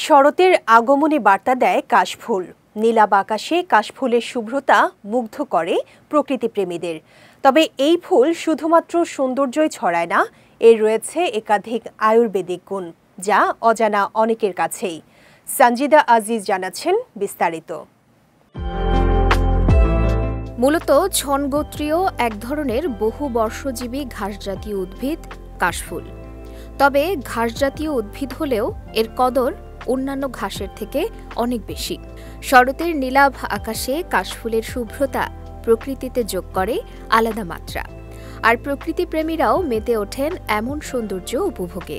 শরতের আগমনী বার্তা দেয় কাশফুল। নীলাভ আকাশে কাশফুলের শুভ্রতা মুগ্ধ করে প্রকৃতিপ্রেমীদের। তবে এই ফুল শুধুমাত্র সৌন্দর্যই ছড়ায় না, এর রয়েছে একাধিক আয়ুর্বেদিক গুণ, যা অজানা অনেকের কাছেই। সানজিদা আজিজ জানাচ্ছেন বিস্তারিত। মূলত ছনগোত্রীয় এক ধরনের বহুবর্ষজীবী ঘাসজাতীয় উদ্ভিদ কাশফুল। তবে ঘাসজাতীয় উদ্ভিদ হলেও এর কদর অন্যান্য ঘাসের থেকে অনেক বেশি। শরতের নীলাভ আকাশে কাশফুলের শুভ্রতা প্রকৃতিতে যোগ করে আলাদা মাত্রা, আর প্রকৃতিপ্রেমীরাও মেতে ওঠেন এমন সৌন্দর্য উপভোগে।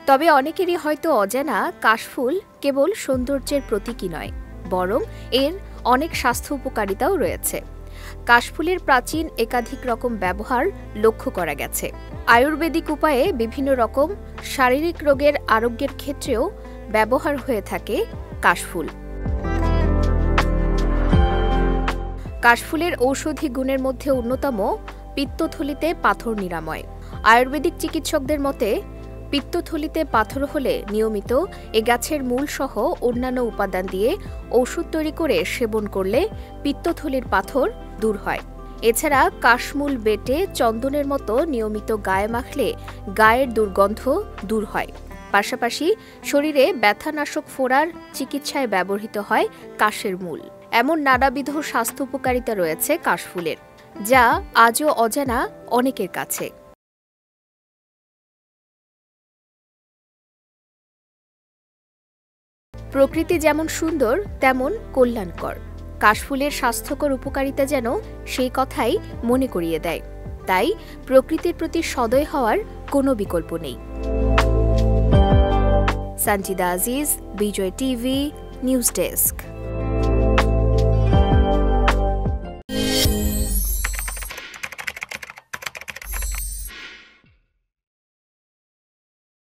তবে অনেকেরই হয়তো অজানা, কাশফুল কেবল সৌন্দর্যের প্রতীকই নয়, বরং এর অনেক স্বাস্থ্য উপকারিতাও রয়েছে। কাশফুলের প্রাচীন একাধিক রকম ব্যবহার লক্ষ্য করা গেছে। আয়ুর্বেদিক উপায়ে বিভিন্ন রকম শারীরিক রোগের আরোগ্যের ক্ষেত্রেও ব্যবহার হয়ে থাকে কাশফুল। কাশফুলের ঔষধি গুণের মধ্যে অন্যতম পিত্তথলিতে পাথর নিরাময়। আয়ুর্বেদিক চিকিৎসকদের মতে পিত্তথলিতে পাথর হলে নিয়মিত এ গাছের মূল সহ অন্যান্য উপাদান দিয়ে ওষুধ তৈরি করে সেবন করলে পিত্তথলির পাথর দূর হয়। এছাড়া কাশমূল বেটে চন্দনের মতো নিয়মিত গায়ে মাখলে গায়ের দুর্গন্ধ দূর হয়। পাশাপাশি শরীরে ব্যথানাশক ফোড়ার চিকিৎসায় ব্যবহৃত হয় কাশের মূল। এমন নানাবিধ স্বাস্থ্য উপকারিতা রয়েছে কাশফুলের, যা আজও অজানা অনেকের কাছে। প্রকৃতি যেমন সুন্দর, তেমন কল্যাণকর। কাশফুলের স্বাস্থ্যকর উপকারিতা যেন সেই কথাই মনে করিয়ে দেয়। তাই প্রকৃতির প্রতি সদয় হওয়ার কোনো বিকল্প নেই। সানজিদা আজিজ, বিজয় টিভি, নিউজ ডেস্ক।